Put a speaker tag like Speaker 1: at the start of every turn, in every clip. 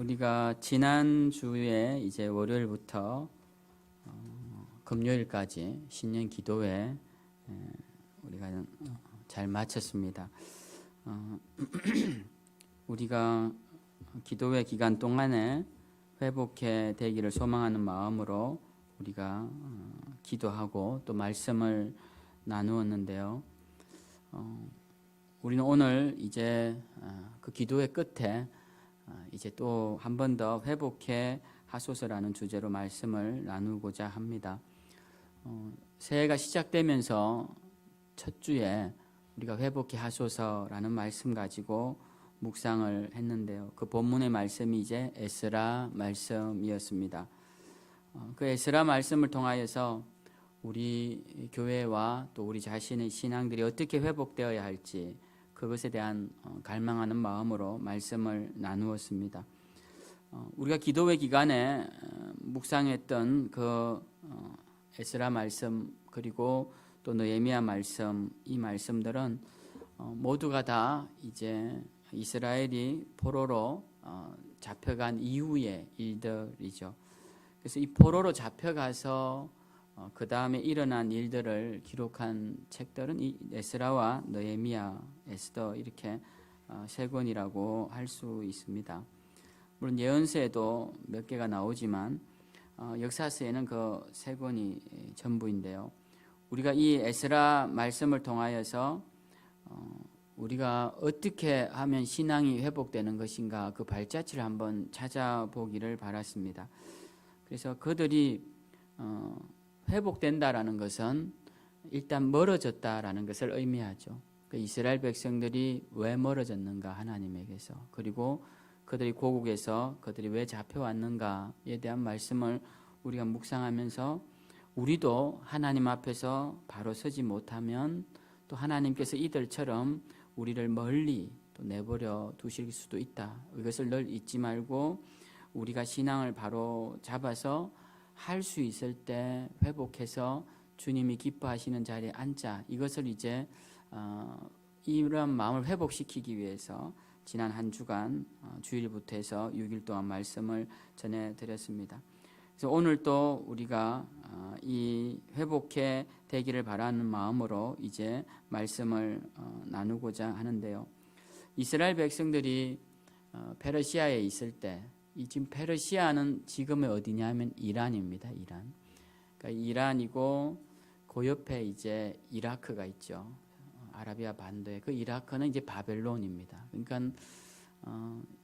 Speaker 1: 우리가 지난 주에 이제 월요일부터 금요일까지 신년 기도회 우리가 잘 마쳤습니다. 우리가 기도회 기간 동안에 회복해 되기를 소망하는 마음으로 우리가 기도하고 또 말씀을 나누었는데요. 우리는 오늘 이제 그 기도회 끝에 이제 또 한 번 더 회복해 하소서라는 주제로 말씀을 나누고자 합니다. 새해가 시작되면서 첫 주에 우리가 회복해 하소서라는 말씀 가지고 묵상을 했는데요. 그 본문의 말씀이 이제 에스라 말씀이었습니다. 그 에스라 말씀을 통하여서 우리 교회와 또 우리 자신의 신앙들이 어떻게 회복되어야 할지 그것에 대한 갈망하는 마음으로 말씀을 나누었습니다. 우리가 기도회 기간에 묵상했던 그 에스라 말씀 그리고 또 느헤미야 말씀, 이 말씀들은 모두가 다 이제 이스라엘이 포로로 잡혀간 이후의 일들이죠. 그래서 이 포로로 잡혀가서 그 다음에 일어난 일들을 기록한 책들은 이 에스라와 느헤미야, 에스더 이렇게 세 권이라고 할 수 있습니다. 물론 예언서에도 몇 개가 나오지만 역사서에는 그 세 권이 전부인데요. 우리가 이 에스라 말씀을 통하여서 우리가 어떻게 하면 신앙이 회복되는 것인가 그 발자취를 한번 찾아보기를 바랐습니다. 그래서 그들이 회복된다라는 것은 일단 멀어졌다라는 것을 의미하죠. 그 이스라엘 백성들이 왜 멀어졌는가 하나님에게서, 그리고 그들이 고국에서 그들이 왜 잡혀왔는가에 대한 말씀을 우리가 묵상하면서 우리도 하나님 앞에서 바로 서지 못하면 또 하나님께서 이들처럼 우리를 멀리 또 내버려 두실 수도 있다. 이것을 늘 잊지 말고 우리가 신앙을 바로 잡아서 할 수 있을 때 회복해서 주님이 기뻐하시는 자리에 앉자. 이것을 이제 이런 마음을 회복시키기 위해서 지난 한 주간 주일부터 해서 6일 동안 말씀을 전해드렸습니다. 그래서 오늘 또 우리가 이 회복해 되기를 바라는 마음으로 이제 말씀을 나누고자 하는데요. 이스라엘 백성들이 페르시아에 있을 때, 이 지금 페르시아는 지금의 어디냐면 이란입니다. 이란. 그러니까 이란이고 그 옆에 이제 이라크가 있죠. 아라비아 반도에 그 이라크는 이제 바벨론입니다. 그러니까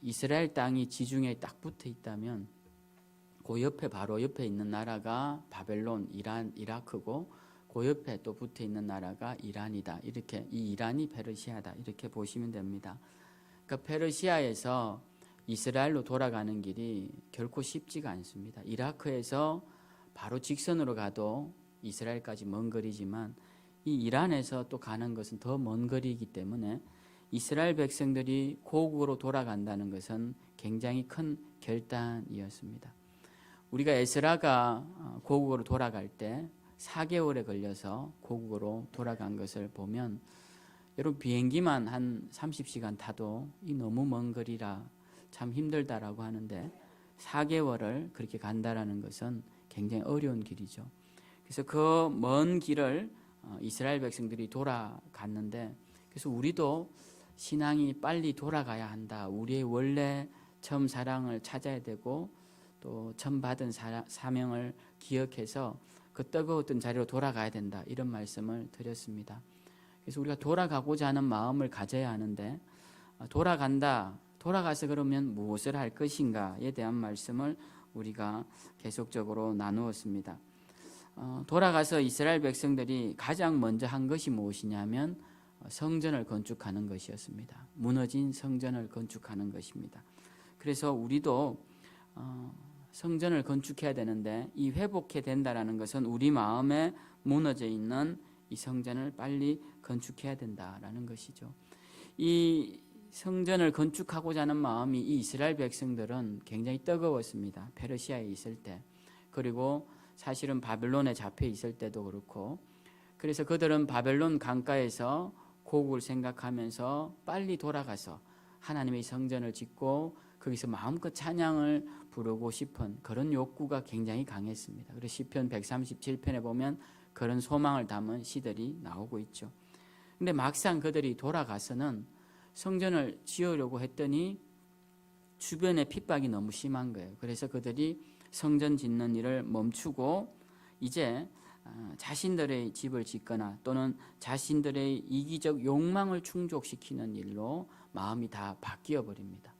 Speaker 1: 이스라엘 땅이 지중해에 딱 붙어 있다면 그 옆에 바로 옆에 있는 나라가 바벨론, 이란, 이라크고 그 옆에 또 붙어 있는 나라가 이란이다. 이렇게 이 이란이 페르시아다. 이렇게 보시면 됩니다. 그러니까 페르시아에서 이스라엘로 돌아가는 길이 결코 쉽지가 않습니다. 이라크에서 바로 직선으로 가도 이스라엘까지 먼 거리지만 이 이란에서 또 가는 것은 더 먼 거리이기 때문에 이스라엘 백성들이 고국으로 돌아간다는 것은 굉장히 큰 결단이었습니다. 우리가 에스라가 고국으로 돌아갈 때 4개월에 걸려서 고국으로 돌아간 것을 보면 여러분 비행기만 한 30시간 타도 이 너무 먼 거리라 참 힘들다라고 하는데 4개월을 그렇게 간다라는 것은 굉장히 어려운 길이죠. 그래서 그 먼 길을 이스라엘 백성들이 돌아갔는데, 그래서 우리도 신앙이 빨리 돌아가야 한다. 우리의 원래 처음 사랑을 찾아야 되고 또 처음 받은 사명을 기억해서 그 뜨거웠던 자리로 돌아가야 된다. 이런 말씀을 드렸습니다. 그래서 우리가 돌아가고자 하는 마음을 가져야 하는데 돌아가서 그러면 무엇을 할 것인가에 대한 말씀을 우리가 계속적으로 나누었습니다. 돌아가서 이스라엘 백성들이 가장 먼저 한 것이 무엇이냐면 성전을 건축하는 것이었습니다. 무너진 성전을 건축하는 것입니다. 그래서 우리도 성전을 건축해야 되는데 이 회복해 된다라는 것은 우리 마음에 무너져 있는 이 성전을 빨리 건축해야 된다라는 것이죠. 이 성전을 건축하고자 하는 마음이 이 이스라엘 백성들은 굉장히 뜨거웠습니다. 페르시아에 있을 때, 그리고 사실은 바벨론에 잡혀 있을 때도 그렇고, 그래서 그들은 바벨론 강가에서 고국을 생각하면서 빨리 돌아가서 하나님의 성전을 짓고 거기서 마음껏 찬양을 부르고 싶은 그런 욕구가 굉장히 강했습니다. 그래서 시편 137편에 보면 그런 소망을 담은 시들이 나오고 있죠. 근데 막상 그들이 돌아가서는 성전을 지으려고 했더니 주변에 핍박이 너무 심한 거예요. 그래서 그들이 성전 짓는 일을 멈추고 이제 자신들의 집을 짓거나 또는 자신들의 이기적 욕망을 충족시키는 일로 마음이 다 바뀌어 버립니다.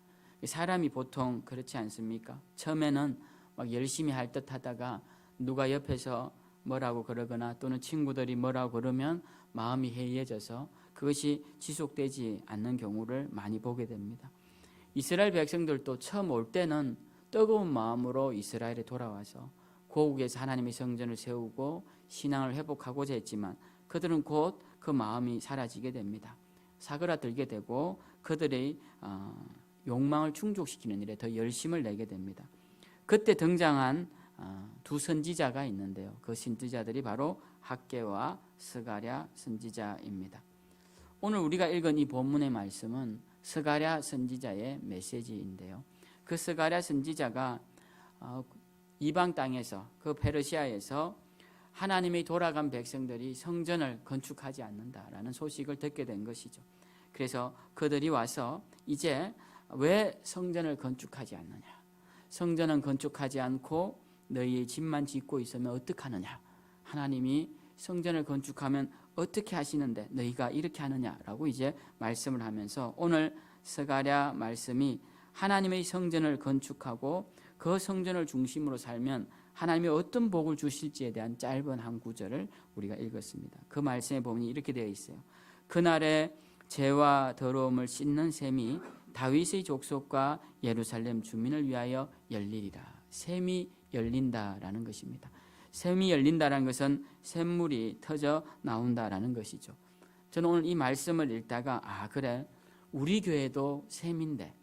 Speaker 1: 사람이 보통 그렇지 않습니까? 처음에는 막 열심히 할 듯 하다가 누가 옆에서 뭐라고 그러거나 또는 친구들이 뭐라고 그러면 마음이 해이해져서 그것이 지속되지 않는 경우를 많이 보게 됩니다. 이스라엘 백성들도 처음 올 때는 뜨거운 마음으로 이스라엘에 돌아와서 고국에서 하나님의 성전을 세우고 신앙을 회복하고자 했지만 그들은 곧 그 마음이 사라지게 됩니다. 사그라들게 되고 그들의 욕망을 충족시키는 일에 더 열심을 내게 됩니다. 그때 등장한 두 선지자가 있는데요. 그 선지자들이 바로 학개와 스가랴 선지자입니다. 오늘 우리가 읽은 이 본문의 말씀은 스가랴 선지자의 메시지인데요. 그 스가랴 선지자가 이방 땅에서 그 페르시아에서 하나님의 돌아간 백성들이 성전을 건축하지 않는다라는 소식을 듣게 된 것이죠. 그래서 그들이 와서 이제 왜 성전을 건축하지 않느냐? 성전은 건축하지 않고 너희의 집만 짓고 있으면 어떡하느냐? 하나님이 성전을 건축하면 어떻게 하시는데 너희가 이렇게 하느냐라고 이제 말씀을 하면서 오늘 스가랴 말씀이 하나님의 성전을 건축하고 그 성전을 중심으로 살면 하나님이 어떤 복을 주실지에 대한 짧은 한 구절을 우리가 읽었습니다. 그 말씀에 보면 이렇게 되어 있어요. 그날에 죄와 더러움을 씻는 셈이 다윗의 족속과 예루살렘 주민을 위하여 열리리라. 셈이 열린다라는 것입니다. 셈이 열린다라는 것은 샘물이 터져 나온다라는 것이죠. 저는 오늘 이 말씀을 읽다가 그래 우리 교회도 셈인데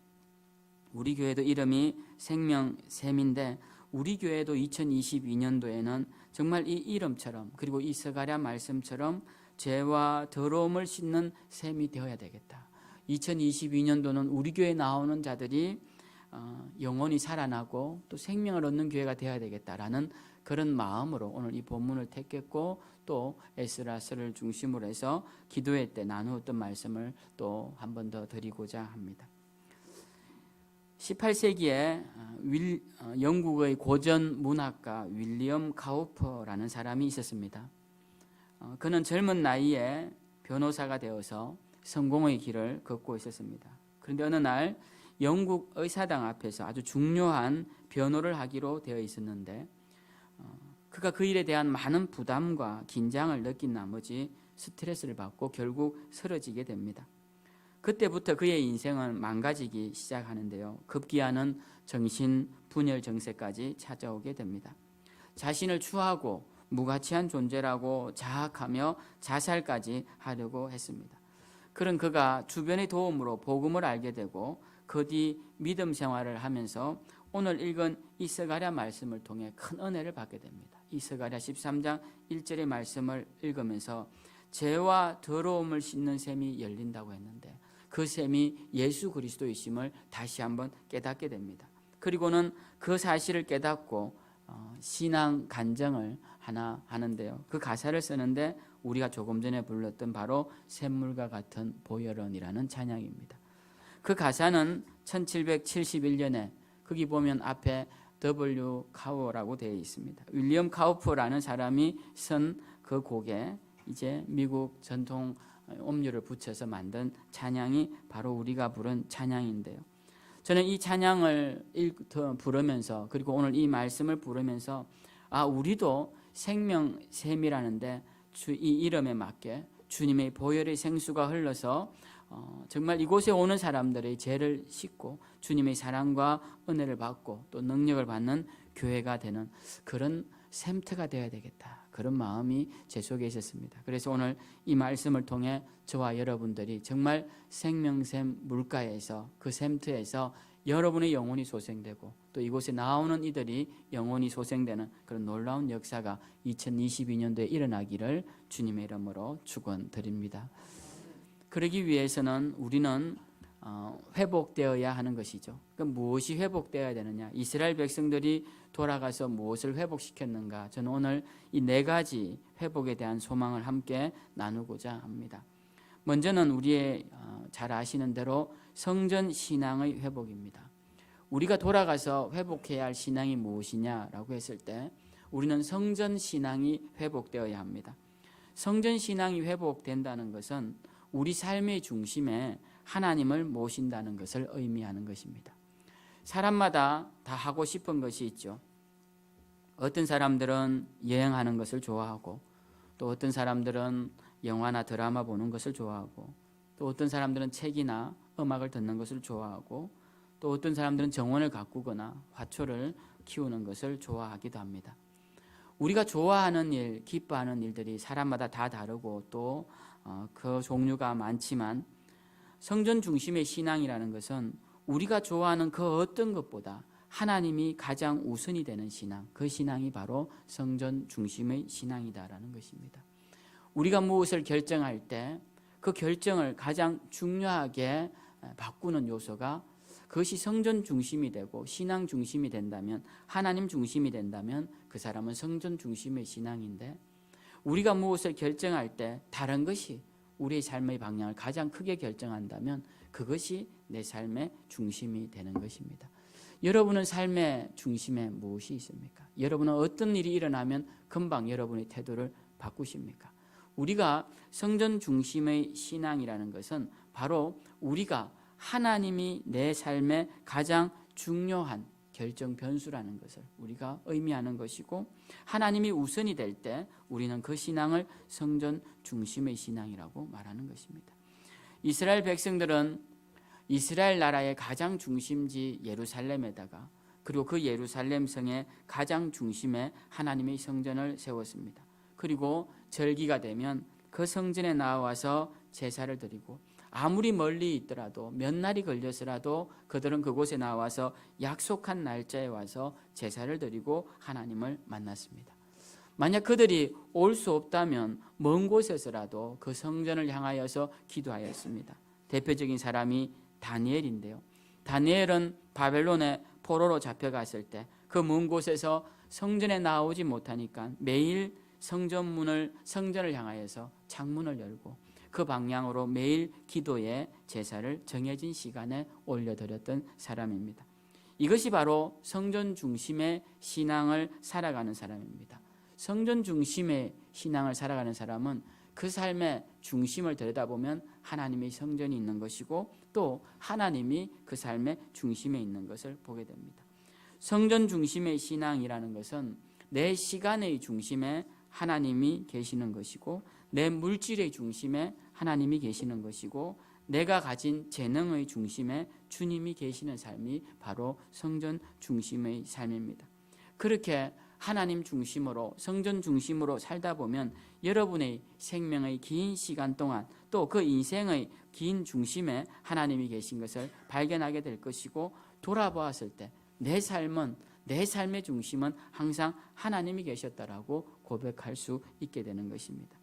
Speaker 1: 우리 교회도 이름이 생명샘인데 우리 교회도 2022년도에는 정말 이 이름처럼 그리고 이 스가랴 말씀처럼 죄와 더러움을 씻는 셈이 되어야 되겠다. 2022년도는 우리 교회에 나오는 자들이 영원히 살아나고 또 생명을 얻는 교회가 되어야 되겠다라는 그런 마음으로 오늘 이 본문을 택했고 또 에스라서를 중심으로 해서 기도회 때 나누었던 말씀을 또 한 번 더 드리고자 합니다. 18세기에 영국의 고전 문학가 윌리엄 카우퍼라는 사람이 있었습니다. 그는 젊은 나이에 변호사가 되어서 성공의 길을 걷고 있었습니다. 그런데 어느 날 영국 의사당 앞에서 아주 중요한 변호를 하기로 되어 있었는데 그가 그 일에 대한 많은 부담과 긴장을 느낀 나머지 스트레스를 받고 결국 쓰러지게 됩니다. 그때부터 그의 인생은 망가지기 시작하는데요. 급기야는 정신분열 증세까지 찾아오게 됩니다. 자신을 추하고 무가치한 존재라고 자학하며 자살까지 하려고 했습니다. 그런 그가 주변의 도움으로 복음을 알게 되고 그 뒤 믿음 생활을 하면서 오늘 읽은 이 스가랴 말씀을 통해 큰 은혜를 받게 됩니다. 이 스가랴 13장 1절의 말씀을 읽으면서 죄와 더러움을 씻는 셈이 열린다고 했는데 그 셈이 예수 그리스도이심을 다시 한번 깨닫게 됩니다. 그리고는 그 사실을 깨닫고 신앙 간증을 하나 하는데요. 그 가사를 쓰는데 우리가 조금 전에 불렀던 바로 샘물과 같은 보혈언이라는 찬양입니다. 그 가사는 1771년에 거기 보면 앞에 W. 카우라고 되어 있습니다. 윌리엄 카우퍼라는 사람이 쓴 그 곡에 이제 미국 전통 음료를 붙여서 만든 찬양이 바로 우리가 부른 찬양인데요. 저는 이 찬양을 부르면서 그리고 오늘 이 말씀을 부르면서 우리도 생명샘이라는데 이 이름에 맞게 주님의 보혈의 생수가 흘러서 정말 이곳에 오는 사람들의 죄를 씻고 주님의 사랑과 은혜를 받고 또 능력을 받는 교회가 되는 그런 샘터가 되어야 되겠다. 그런 마음이 제 속에 있었습니다. 그래서 오늘 이 말씀을 통해 저와 여러분들이 정말 생명샘 물가에서 그 샘터에서 여러분의 영혼이 소생되고 또 이곳에 나오는 이들이 영혼이 소생되는 그런 놀라운 역사가 2022년도에 일어나기를 주님의 이름으로 축원드립니다. 그러기 위해서는 우리는 회복되어야 하는 것이죠. 그럼 무엇이 회복되어야 되느냐? 이스라엘 백성들이 돌아가서 무엇을 회복시켰는가? 저는 오늘 이 네 가지 회복에 대한 소망을 함께 나누고자 합니다. 먼저는 우리의 잘 아시는 대로 성전 신앙의 회복입니다. 우리가 돌아가서 회복해야 할 신앙이 무엇이냐라고 했을 때 우리는 성전 신앙이 회복되어야 합니다. 성전 신앙이 회복된다는 것은 우리 삶의 중심에 하나님을 모신다는 것을 의미하는 것입니다. 사람마다 다 하고 싶은 것이 있죠. 어떤 사람들은 여행하는 것을 좋아하고, 또 어떤 사람들은 영화나 드라마 보는 것을 좋아하고, 또 어떤 사람들은 책이나 음악을 듣는 것을 좋아하고, 또 어떤 사람들은 정원을 가꾸거나 화초를 키우는 것을 좋아하기도 합니다. 우리가 좋아하는 일, 기뻐하는 일들이 사람마다 다 다르고 또 그 종류가 많지만, 성전 중심의 신앙이라는 것은 우리가 좋아하는 그 어떤 것보다 하나님이 가장 우선이 되는 신앙, 그 신앙이 바로 성전 중심의 신앙이다라는 것입니다. 우리가 무엇을 결정할 때 그 결정을 가장 중요하게 바꾸는 요소가, 그것이 성전 중심이 되고 신앙 중심이 된다면, 하나님 중심이 된다면 그 사람은 성전 중심의 신앙인데, 우리가 무엇을 결정할 때 다른 것이 우리의 삶의 방향을 가장 크게 결정한다면 그것이 내 삶의 중심이 되는 것입니다. 여러분은 삶의 중심에 무엇이 있습니까? 여러분은 어떤 일이 일어나면 금방 여러분의 태도를 바꾸십니까? 우리가 성전 중심의 신앙이라는 것은 바로 우리가 하나님이 내 삶의 가장 중요한 결정 변수라는 것을 우리가 의미하는 것이고, 하나님이 우선이 될 때 우리는 그 신앙을 성전 중심의 신앙이라고 말하는 것입니다. 이스라엘 백성들은 이스라엘 나라의 가장 중심지 예루살렘에다가, 그리고 그 예루살렘 성의 가장 중심에 하나님의 성전을 세웠습니다. 그리고 절기가 되면 그 성전에 나와서 제사를 드리고, 아무리 멀리 있더라도 몇 날이 걸려서라도 그들은 그곳에 나와서 약속한 날짜에 와서 제사를 드리고 하나님을 만났습니다. 만약 그들이 올 수 없다면 먼 곳에서라도 그 성전을 향하여서 기도하였습니다. 대표적인 사람이 다니엘인데요. 다니엘은 바벨론의 포로로 잡혀갔을 때 그 먼 곳에서 성전에 나오지 못하니까 매일 성전을 향하여서 창문을 열고 그 방향으로 매일 기도의 제사를 정해진 시간에 올려드렸던 사람입니다. 이것이 바로 성전 중심의 신앙을 살아가는 사람입니다. 성전 중심의 신앙을 살아가는 사람은 그 삶의 중심을 들여다보면 하나님의 성전이 있는 것이고, 또 하나님이 그 삶의 중심에 있는 것을 보게 됩니다. 성전 중심의 신앙이라는 것은 내 시간의 중심에 하나님이 계시는 것이고, 내 물질의 중심에 하나님이 계시는 것이고, 내가 가진 재능의 중심에 주님이 계시는 삶이 바로 성전 중심의 삶입니다. 그렇게 하나님 중심으로, 성전 중심으로 살다 보면 여러분의 생명의 긴 시간 동안 또 그 인생의 긴 중심에 하나님이 계신 것을 발견하게 될 것이고, 돌아보았을 때 내 삶의 중심은 항상 하나님이 계셨다라고 고백할 수 있게 되는 것입니다.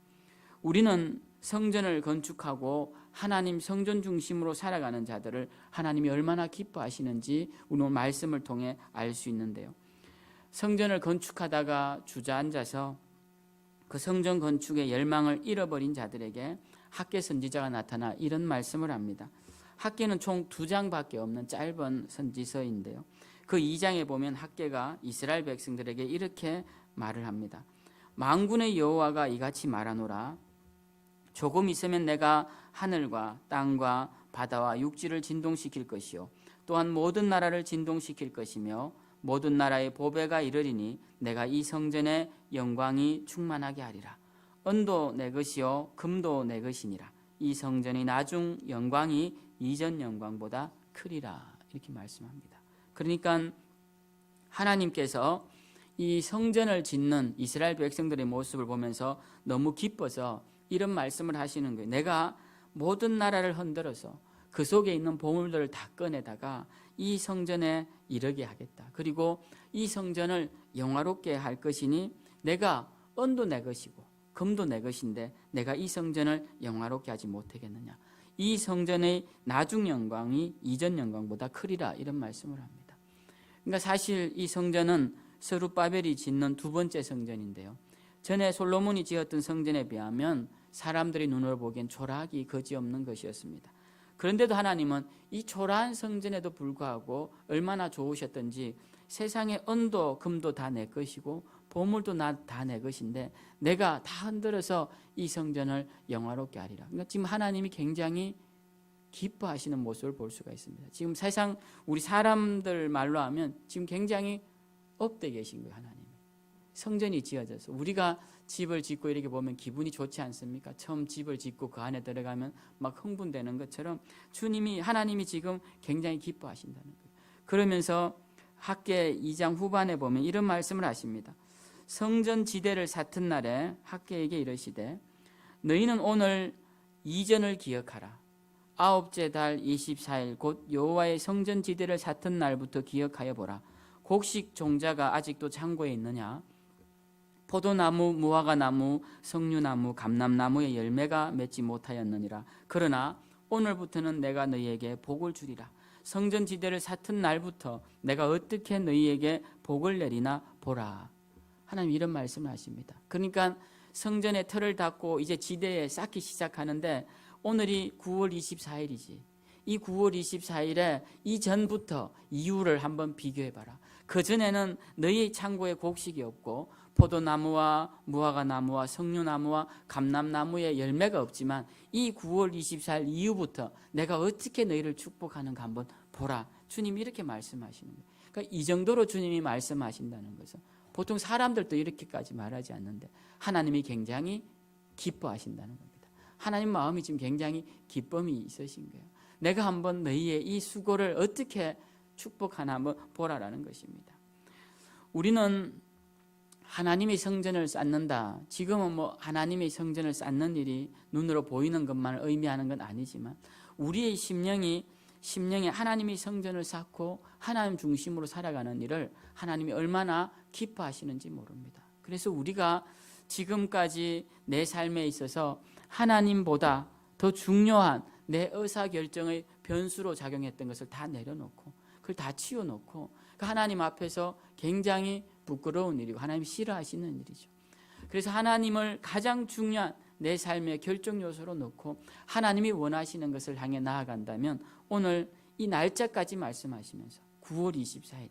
Speaker 1: 우리는 성전을 건축하고 하나님 성전 중심으로 살아가는 자들을 하나님이 얼마나 기뻐하시는지 오늘 말씀을 통해 알 수 있는데요. 성전을 건축하다가 주저앉아서 그 성전 건축의 열망을 잃어버린 자들에게 학개 선지자가 나타나 이런 말씀을 합니다. 학개는 총 2장밖에 없는 짧은 선지서인데요. 그 2장에 보면 학개가 이스라엘 백성들에게 이렇게 말을 합니다. 만군의 여호와가 이같이 말하노라. 조금 있으면 내가 하늘과 땅과 바다와 육지를 진동시킬 것이요 또한 모든 나라를 진동시킬 것이며 모든 나라의 보배가 이르리니 내가 이 성전의 영광이 충만하게 하리라. 은도 내 것이요 금도 내 것이니라. 이 성전의 나중 영광이 이전 영광보다 크리라. 이렇게 말씀합니다. 그러니까 하나님께서 이 성전을 짓는 이스라엘 백성들의 모습을 보면서 너무 기뻐서 이런 말씀을 하시는 거예요. 내가 모든 나라를 흔들어서 그 속에 있는 보물들을 다 꺼내다가 이 성전에 이르게 하겠다. 그리고 이 성전을 영화롭게 할 것이니 내가 은도 내 것이고 금도 내 것인데 내가 이 성전을 영화롭게 하지 못하겠느냐. 이 성전의 나중 영광이 이전 영광보다 크리라 이런 말씀을 합니다. 그러니까 사실 이 성전은 스룹바벨이 짓는 두 번째 성전인데요. 전에 솔로몬이 지었던 성전에 비하면 사람들이 눈으로 보기엔 초라하기 거지없는 것이었습니다. 그런데도 하나님은 이 초라한 성전에도 불구하고 얼마나 좋으셨던지 세상의 은도 금도 다 내 것이고 보물도 다 내 것인데 내가 다 흔들어서 이 성전을 영화롭게 하리라. 그러니까 지금 하나님이 굉장히 기뻐하시는 모습을 볼 수가 있습니다. 지금 세상 우리 사람들 말로 하면 지금 굉장히 업돼 계신 거예요. 하나님이 성전이 지어져서 우리가 집을 짓고 이렇게 보면 기분이 좋지 않습니까? 처음 집을 짓고 그 안에 들어가면 막 흥분되는 것처럼 하나님이 지금 굉장히 기뻐하신다는 거예요. 그러면서 학개 2장 후반에 보면 이런 말씀을 하십니다. 성전 지대를 샀던 날에 학개에게 이르시되 너희는 오늘 이전을 기억하라. 아홉째 달 24일 곧 여호와의 성전 지대를 샀던 날부터 기억하여 보라. 곡식 종자가 아직도 창고에 있느냐? 포도나무, 무화과나무, 석류나무, 감람나무의 열매가 맺지 못하였느니라. 그러나 오늘부터는 내가 너희에게 복을 주리라. 성전 지대를 샀던 날부터 내가 어떻게 너희에게 복을 내리나 보라. 하나님 이런 말씀을 하십니다. 그러니까 성전의 틀을 닫고 이제 지대에 쌓기 시작하는데 오늘이 9월 24일이지. 이 9월 24일에 이전부터 이후를 한번 비교해봐라. 그전에는 너희 창고에 곡식이 없고 포도나무와 무화과나무와 석류나무와 감람나무에 열매가 없지만 이 9월 24일 이후부터 내가 어떻게 너희를 축복하는가 한번 보라. 주님이 이렇게 말씀하시는 거예요. 그러니까 이 정도로 주님이 말씀하신다는 것은 보통 사람들도 이렇게까지 말하지 않는데 하나님이 굉장히 기뻐하신다는 겁니다. 하나님 마음이 지금 굉장히 기쁨이 있으신 거예요. 내가 한번 너희의 이 수고를 어떻게 축복하나 한번 보라라는 것입니다. 우리는 하나님의 성전을 쌓는다. 지금은 하나님의 성전을 쌓는 일이 눈으로 보이는 것만 의미하는 건 아니지만 우리의 심령이 하나님의 성전을 쌓고 하나님 중심으로 살아가는 일을 하나님이 얼마나 기뻐하시는지 모릅니다. 그래서 우리가 지금까지 내 삶에 있어서 하나님보다 더 중요한 내 의사결정의 변수로 작용했던 것을 다 내려놓고 그걸 다 치워놓고 하나님 앞에서 굉장히 부끄러운 일이고 하나님 싫어하시는 일이죠. 그래서 하나님을 가장 중요한 내 삶의 결정 요소로 놓고 하나님이 원하시는 것을 향해 나아간다면 오늘 이 날짜까지 말씀하시면서 9월 24일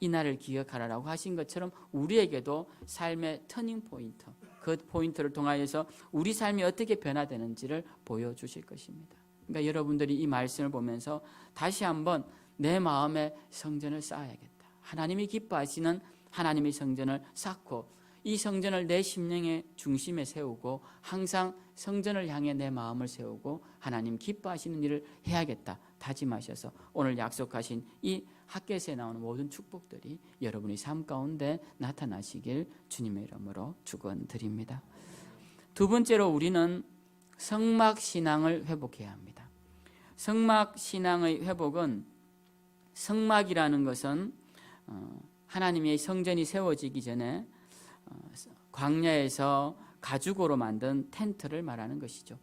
Speaker 1: 이 날을 기억하라라고 하신 것처럼 우리에게도 삶의 터닝 포인트, 그 포인트를 통하여서 우리 삶이 어떻게 변화되는지를 보여주실 것입니다. 그러니까 여러분들이 이 말씀을 보면서 다시 한번 내 마음의 성전을 쌓아야겠다. 하나님이 기뻐하시는 하나님의 성전을 쌓고 이 성전을 내 심령의 중심에 세우고 항상 성전을 향해 내 마음을 세우고 하나님 기뻐하시는 일을 해야겠다 다짐하셔서 오늘 약속하신 이 학개에서 나오는 모든 축복들이 여러분의 삶 가운데 나타나시길 주님의 이름으로 축원드립니다. 두 번째로 우리는 성막신앙을 회복해야 합니다. 성막신앙의 회복은 성막이라는 것은 하나님의 성전이 세워지기 전에 광야에서 가죽으로 만든 텐트를 말하는 것이죠.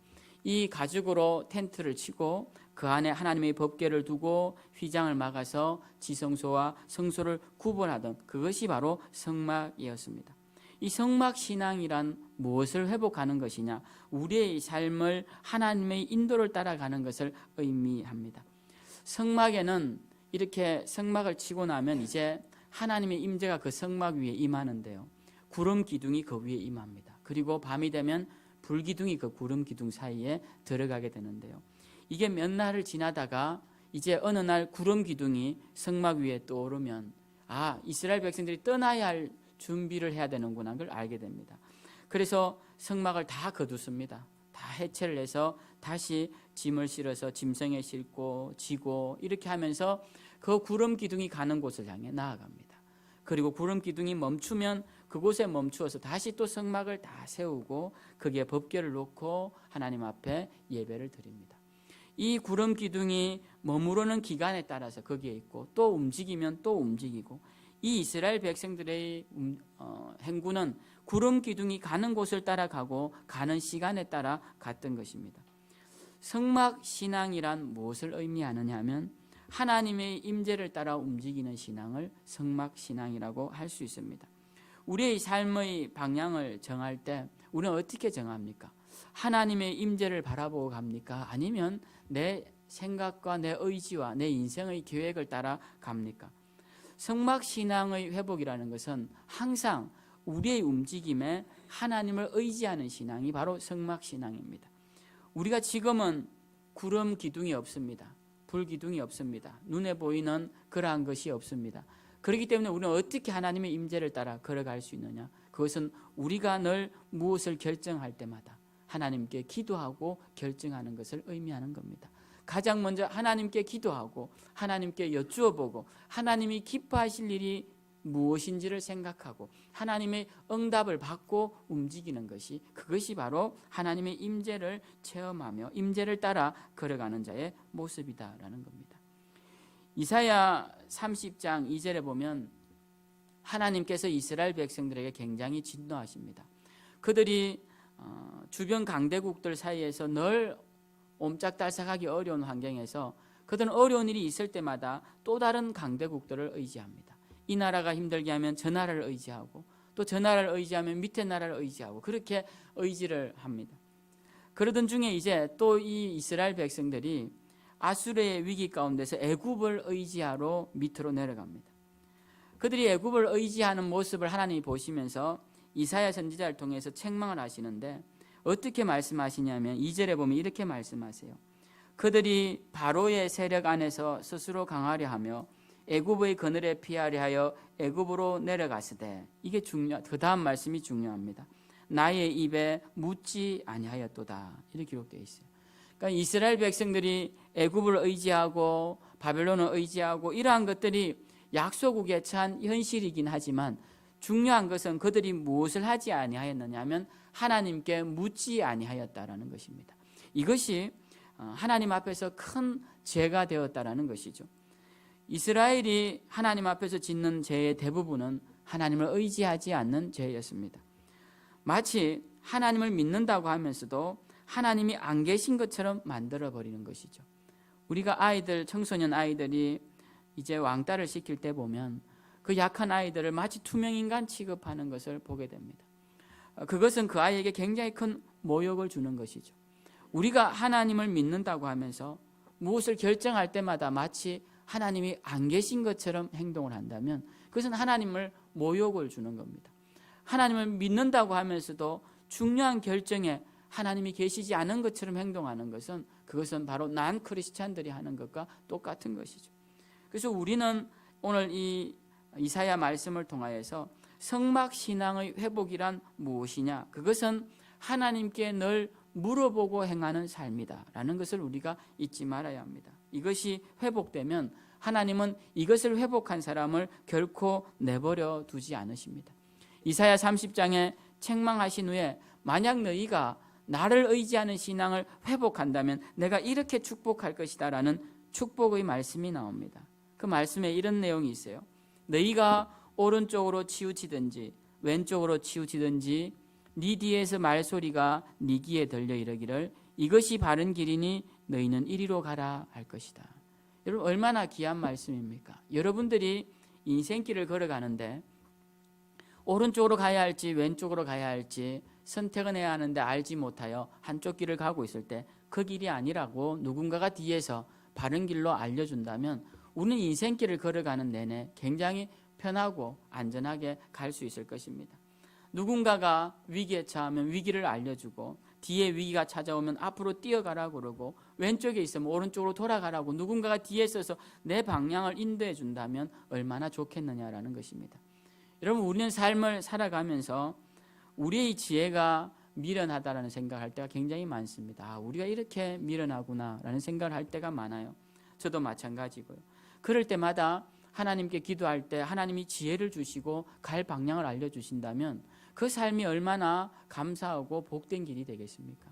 Speaker 1: 이 가죽으로 텐트를 치고 그 안에 하나님의 법궤를 두고 휘장을 막아서 지성소와 성소를 구분하던 그것이 바로 성막이었습니다. 이 성막신앙이란 무엇을 회복하는 것이냐? 우리의 삶을 하나님의 인도를 따라가는 것을 의미합니다. 성막에는 이렇게 성막을 치고 나면 이제 하나님의 임재가 그 성막 위에 임하는데요. 구름 기둥이 그 위에 임합니다. 그리고 밤이 되면 불 기둥이 그 구름 기둥 사이에 들어가게 되는데요. 이게 몇 날을 지나다가 이제 어느 날 구름 기둥이 성막 위에 떠오르면 이스라엘 백성들이 떠나야 할 준비를 해야 되는구나 그걸 알게 됩니다. 그래서 성막을 다 거두습니다. 다 해체를 해서 다시 짐을 실어서 짐승에 싣고 지고 이렇게 하면서 그 구름 기둥이 가는 곳을 향해 나아갑니다. 그리고 구름 기둥이 멈추면 그곳에 멈추어서 다시 또 성막을 다 세우고 거기에 법궤를 놓고 하나님 앞에 예배를 드립니다. 이 구름 기둥이 머무르는 기간에 따라서 거기에 있고 또 움직이면 또 움직이고 이 이스라엘 백성들의 행군은 구름 기둥이 가는 곳을 따라가고 가는 시간에 따라 갔던 것입니다. 성막신앙이란 무엇을 의미하느냐 하면 하나님의 임재를 따라 움직이는 신앙을 성막신앙이라고 할 수 있습니다. 우리의 삶의 방향을 정할 때 우리는 어떻게 정합니까? 하나님의 임재를 바라보고 갑니까? 아니면 내 생각과 내 의지와 내 인생의 계획을 따라 갑니까? 성막신앙의 회복이라는 것은 항상 우리의 움직임에 하나님을 의지하는 신앙이 바로 성막신앙입니다. 우리가 지금은 구름 기둥이 없습니다. 불 기둥이 없습니다. 눈에 보이는 그러한 것이 없습니다. 그렇기 때문에 우리는 어떻게 하나님의 임재를 따라 걸어갈 수 있느냐? 그것은 우리가 늘 무엇을 결정할 때마다 하나님께 기도하고 결정하는 것을 의미하는 겁니다. 가장 먼저 하나님께 기도하고 하나님께 여쭈어보고 하나님이 기뻐하실 일이 무엇인지를 생각하고 하나님의 응답을 받고 움직이는 것이, 그것이 바로 하나님의 임재를 체험하며 임재를 따라 걸어가는 자의 모습이다라는 겁니다. 이사야 30장 2절에 보면 하나님께서 이스라엘 백성들에게 굉장히 진노하십니다. 그들이 주변 강대국들 사이에서 늘 옴짝달싹하기 어려운 환경에서 그들은 어려운 일이 있을 때마다 또 다른 강대국들을 의지합니다. 이 나라가 힘들게 하면 저 나라를 의지하고 또 저 나라를 의지하면 밑에 나라를 의지하고 그렇게 의지를 합니다. 그러던 중에 이제 또 이 이스라엘 백성들이 아수르의 위기 가운데서 애굽을 의지하러 밑으로 내려갑니다. 그들이 애굽을 의지하는 모습을 하나님이 보시면서 이사야 선지자를 통해서 책망을 하시는데 어떻게 말씀하시냐면 2절에 보면 이렇게 말씀하세요. 그들이 바로의 세력 안에서 스스로 강하려 하며 애굽의 그늘에 피하려 하여 애굽으로 내려가시되, 이게 그 다음 말씀이 중요합니다. 나의 입에 묻지 아니하였도다, 이렇게 기록되어 있어요. 그러니까 이스라엘 백성들이 애굽을 의지하고 바벨론을 의지하고 이러한 것들이 약소국에 처한 현실이긴 하지만 중요한 것은 그들이 무엇을 하지 아니하였느냐 하면 하나님께 묻지 아니하였다라는 것입니다. 이것이 하나님 앞에서 큰 죄가 되었다라는 것이죠. 이스라엘이 하나님 앞에서 짓는 죄의 대부분은 하나님을 의지하지 않는 죄였습니다. 마치 하나님을 믿는다고 하면서도 하나님이 안 계신 것처럼 만들어버리는 것이죠. 우리가 아이들, 청소년 아이들이 이제 왕따를 시킬 때 보면 그 약한 아이들을 마치 투명인간 취급하는 것을 보게 됩니다. 그것은 그 아이에게 굉장히 큰 모욕을 주는 것이죠. 우리가 하나님을 믿는다고 하면서 무엇을 결정할 때마다 마치 하나님이 안 계신 것처럼 행동을 한다면 그것은 하나님을 모욕을 주는 겁니다. 하나님을 믿는다고 하면서도 중요한 결정에 하나님이 계시지 않은 것처럼 행동하는 것은 그것은 바로 난 크리스찬들이 하는 것과 똑같은 것이죠. 그래서 우리는 오늘 이 이사야 말씀을 통하여서 성막신앙의 회복이란 무엇이냐, 그것은 하나님께 늘 물어보고 행하는 삶이다라는 것을 우리가 잊지 말아야 합니다. 이것이 회복되면 하나님은 이것을 회복한 사람을 결코 내버려 두지 않으십니다. 이사야 30장에 책망하신 후에 만약 너희가 나를 의지하는 신앙을 회복한다면 내가 이렇게 축복할 것이다 라는 축복의 말씀이 나옵니다. 그 말씀에 이런 내용이 있어요. 너희가 오른쪽으로 치우치든지 왼쪽으로 치우치든지 네 뒤에서 말소리가 네 귀에 들려 이르기를 이것이 바른 길이니 너희는 이리로 가라 할 것이다. 여러분, 얼마나 귀한 말씀입니까? 여러분들이 인생길을 걸어가는데 오른쪽으로 가야 할지 왼쪽으로 가야 할지 선택은 해야 하는데 알지 못하여 한쪽 길을 가고 있을 때 그 길이 아니라고 누군가가 뒤에서 바른 길로 알려준다면 우리는 인생길을 걸어가는 내내 굉장히 편하고 안전하게 갈 수 있을 것입니다. 누군가가 위기에 처하면 위기를 알려주고 뒤에 위기가 찾아오면 앞으로 뛰어가라고 그러고 왼쪽에 있으면 오른쪽으로 돌아가라고 누군가가 뒤에 서서 내 방향을 인도해 준다면 얼마나 좋겠느냐라는 것입니다. 여러분, 우리는 삶을 살아가면서 우리의 지혜가 미련하다라는 생각을 할 때가 굉장히 많습니다. 우리가 이렇게 미련하구나라는 생각을 할 때가 많아요. 저도 마찬가지고요. 그럴 때마다 하나님께 기도할 때 하나님이 지혜를 주시고 갈 방향을 알려주신다면 그 삶이 얼마나 감사하고 복된 길이 되겠습니까?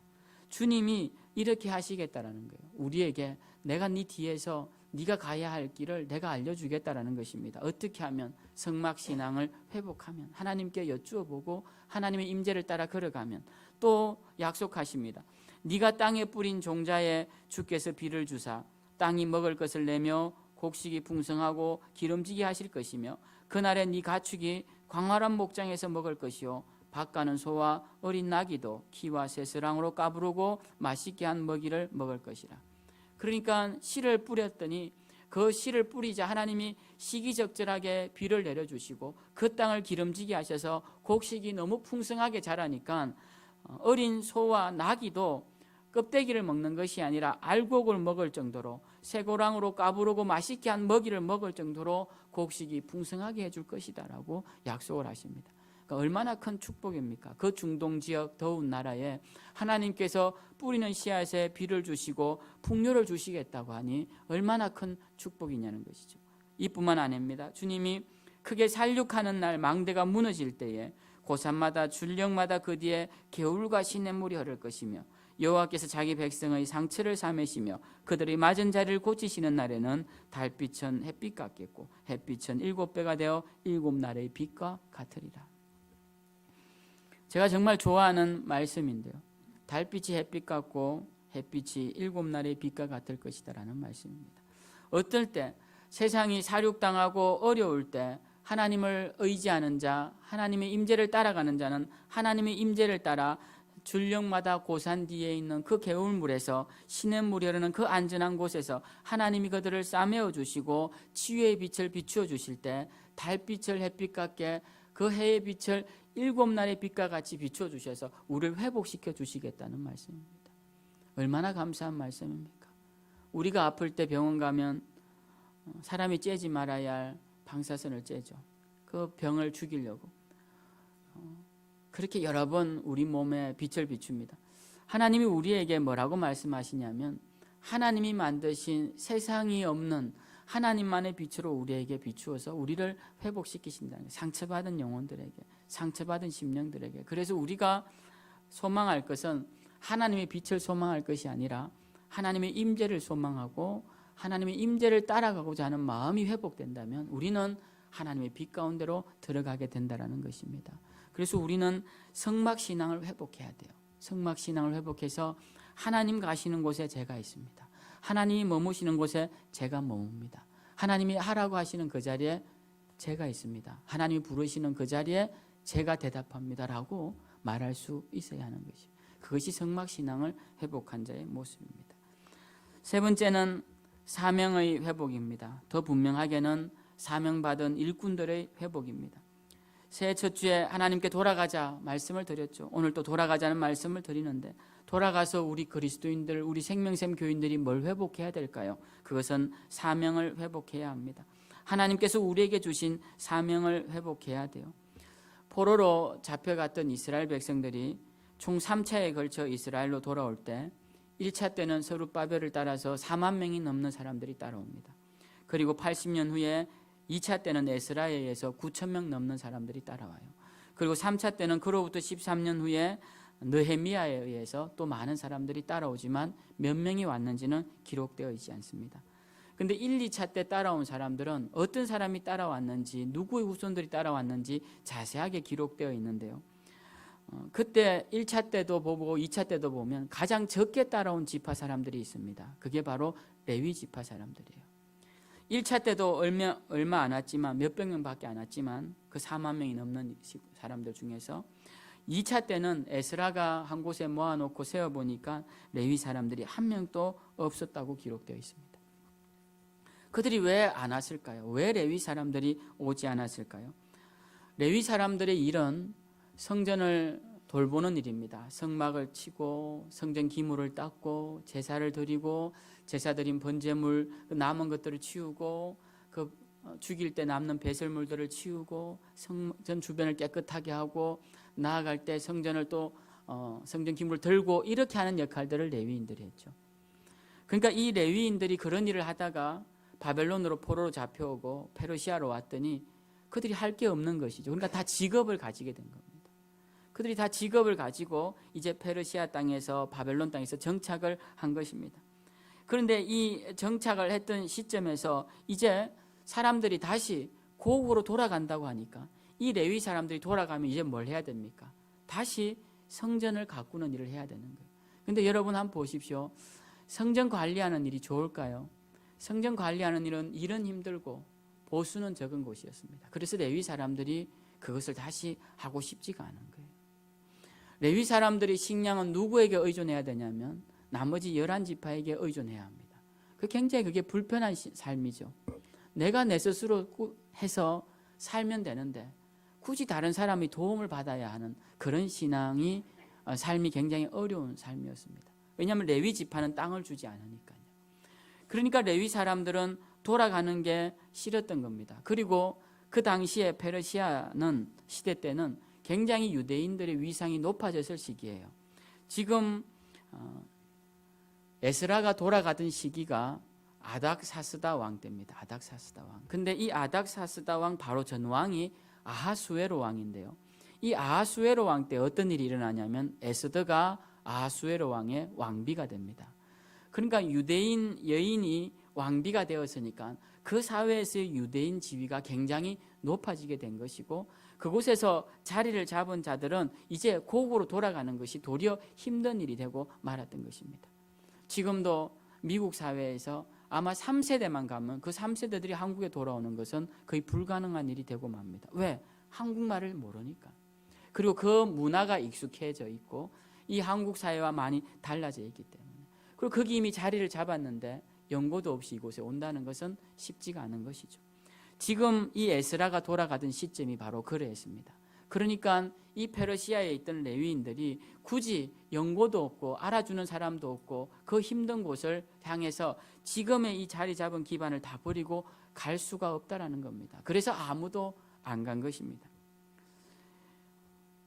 Speaker 1: 주님이 이렇게 하시겠다라는 거예요. 우리에게 내가 네 뒤에서 네가 가야 할 길을 내가 알려주겠다라는 것입니다. 어떻게 하면? 성막신앙을 회복하면, 하나님께 여쭈어보고 하나님의 임재를 따라 걸어가면, 또 약속하십니다. 네가 땅에 뿌린 종자에 주께서 비를 주사 땅이 먹을 것을 내며 곡식이 풍성하고 기름지게 하실 것이며 그날에 네 가축이 광활한 목장에서 먹을 것이요 밭가는 소와 어린 나귀도 키와 새스랑으로 까부르고 맛있게 한 먹이를 먹을 것이라. 그러니까 씨를 뿌렸더니 그 씨를 뿌리자 하나님이 시기적절하게 비를 내려주시고 그 땅을 기름지게 하셔서 곡식이 너무 풍성하게 자라니까 어린 소와 나귀도 껍데기를 먹는 것이 아니라 알곡을 먹을 정도로 쇠고랑으로 까부르고 맛있게 한 먹이를 먹을 정도로 곡식이 풍성하게 해줄 것이다 라고 약속을 하십니다. 그러니까 얼마나 큰 축복입니까? 그 중동 지역 더운 나라에 하나님께서 뿌리는 씨앗에 비를 주시고 풍요를 주시겠다고 하니 얼마나 큰 축복이냐는 것이죠. 이뿐만 아닙니다. 주님이 크게 살육하는 날 망대가 무너질 때에 고산마다 줄령마다 그 뒤에 개울과 시냇물이 흐를 것이며 여호와께서 자기 백성의 상처를 삼으시며 그들이 맞은 자리를 고치시는 날에는 달빛은 햇빛 같겠고 햇빛은 7배가 되어 7날의 빛과 같으리라. 제가 정말 좋아하는 말씀인데요. 달빛이 햇빛 같고 햇빛이 7날의 빛과 같을 것이다 라는 말씀입니다. 어떨 때 세상이 사륙당하고 어려울 때 하나님을 의지하는 자, 하나님의 임재를 따라가는 자는 하나님의 임재를 따라 줄령마다 고산 뒤에 있는 그 개울물에서 시냇물이 흐르는 그 안전한 곳에서 하나님이 그들을 싸매어 주시고 치유의 빛을 비추어 주실 때 달빛을 햇빛 같게 그 해의 빛을 7날의 빛과 같이 비추어 주셔서 우리를 회복시켜 주시겠다는 말씀입니다. 얼마나 감사한 말씀입니까? 우리가 아플 때 병원 가면 사람이 째지 말아야 할 방사선을 째죠. 그 병을 죽이려고. 그렇게 여러 번 우리 몸에 빛을 비춥니다. 하나님이 우리에게 뭐라고 말씀하시냐면 하나님이 만드신 세상이 없는 하나님만의 빛으로 우리에게 비추어서 우리를 회복시키신다는 거예요. 상처받은 영혼들에게, 상처받은 심령들에게. 그래서 우리가 소망할 것은 하나님의 빛을 소망할 것이 아니라 하나님의 임재를 소망하고 하나님의 임재를 따라가고자 하는 마음이 회복된다면 우리는 하나님의 빛 가운데로 들어가게 된다는 것입니다. 그래서 우리는 성막신앙을 회복해야 돼요. 성막신앙을 회복해서 하나님 가시는 곳에 제가 있습니다. 하나님이 머무시는 곳에 제가 머뭅니다. 하나님이 하라고 하시는 그 자리에 제가 있습니다. 하나님이 부르시는 그 자리에 제가 대답합니다 라고 말할 수 있어야 하는 것이, 그것이 성막신앙을 회복한 자의 모습입니다. 세 번째는 사명의 회복입니다. 더 분명하게는 사명받은 일꾼들의 회복입니다. 새해 첫 주에 하나님께 돌아가자 말씀을 드렸죠. 오늘 또 돌아가자는 말씀을 드리는데 돌아가서 우리 그리스도인들, 우리 생명샘 교인들이 뭘 회복해야 될까요? 그것은 사명을 회복해야 합니다. 하나님께서 우리에게 주신 사명을 회복해야 돼요. 포로로 잡혀갔던 이스라엘 백성들이 총 3차에 걸쳐 이스라엘로 돌아올 때 1차 때는 서룹바벨을 따라서 4만 명이 넘는 사람들이 따라옵니다. 그리고 80년 후에 2차 때는 에스라에 의해서 9천 명 넘는 사람들이 따라와요. 그리고 3차 때는 그로부터 13년 후에 느헤미야에 의해서 또 많은 사람들이 따라오지만 몇 명이 왔는지는 기록되어 있지 않습니다. 근데 1, 2차 때 따라온 사람들은 어떤 사람이 따라왔는지, 누구의 후손들이 따라왔는지 자세하게 기록되어 있는데요. 그때 1차 때도 보고 2차 때도 보면 가장 적게 따라온 지파 사람들이 있습니다. 그게 바로 레위 지파 사람들이에요. 1차 때도 얼마 안 왔지만 몇백 명밖에 안 왔지만 그 4만 명이 넘는 사람들 중에서 2차 때는 에스라가 한 곳에 모아놓고 세어보니까 레위 사람들이 한 명도 없었다고 기록되어 있습니다. 그들이 왜 안 왔을까요? 왜 레위 사람들이 오지 않았을까요? 레위 사람들의 일은 성전을 돌보는 일입니다. 성막을 치고 성전 기물을 닦고 제사를 드리고 제사 드린 번제물 남은 것들을 치우고 그 죽일 때 남는 배설물들을 치우고 성전 주변을 깨끗하게 하고 나아갈 때 성전을 또 성전 기물을 들고 이렇게 하는 역할들을 레위인들이 했죠. 그러니까 이 레위인들이 그런 일을 하다가 바벨론으로 포로로 잡혀오고 페르시아로 왔더니 그들이 할 게 없는 것이죠. 그러니까 다 직업을 가지게 된 겁니다. 그들이 다 직업을 가지고 이제 페르시아 땅에서 바벨론 땅에서 정착을 한 것입니다. 그런데 이 정착을 했던 시점에서 이제 사람들이 다시 고국으로 돌아간다고 하니까 이 레위 사람들이 돌아가면 이제 뭘 해야 됩니까? 다시 성전을 가꾸는 일을 해야 되는 거예요. 근데 여러분 한번 보십시오. 성전 관리하는 일이 좋을까요? 성전 관리하는 일은 힘들고 보수는 적은 곳이었습니다. 그래서 레위 사람들이 그것을 다시 하고 싶지가 않은 거예요. 레위 사람들이 식량은 누구에게 의존해야 되냐면 나머지 11지파에게 의존해야 합니다. 굉장히 그게 불편한 삶이죠. 내가 내 스스로 해서 살면 되는데 굳이 다른 사람이 도움을 받아야 하는 그런 삶이 굉장히 어려운 삶이었습니다. 왜냐하면 레위 지파는 땅을 주지 않으니까요. 그러니까 레위 사람들은 돌아가는 게 싫었던 겁니다. 그리고 그 당시에 페르시아는 시대 때는 굉장히 유대인들의 위상이 높아졌을 시기예요. 지금 에스라가 돌아가던 시기가 아닥사스다 왕 때입니다. 아닥사스다 왕. 근데 이 아닥사스다 왕 바로 전 왕이 아하수에로 왕인데요. 이 아하수에로 왕 때 어떤 일이 일어나냐면 에스더가 아하수에로 왕의 왕비가 됩니다. 그러니까 유대인 여인이 왕비가 되었으니까 그 사회에서의 유대인 지위가 굉장히 높아지게 된 것이고 그곳에서 자리를 잡은 자들은 이제 고국으로 돌아가는 것이 도리어 힘든 일이 되고 말았던 것입니다. 지금도 미국 사회에서 아마 3세대만 가면 그 3세대들이 한국에 돌아오는 것은 거의 불가능한 일이 되고 맙니다. 왜? 한국말을 모르니까. 그리고 그 문화가 익숙해져 있고 이 한국 사회와 많이 달라져 있기 때문에. 그리고 거기 이미 자리를 잡았는데 연고도 없이 이곳에 온다는 것은 쉽지가 않은 것이죠. 지금 이 에스라가 돌아가던 시점이 바로 그랬습니다. 그러니까 이 페르시아에 있던 레위인들이 굳이 연고도 없고 알아주는 사람도 없고 그 힘든 곳을 향해서 지금의 이 자리 잡은 기반을 다 버리고 갈 수가 없다라는 겁니다. 그래서 아무도 안 간 것입니다.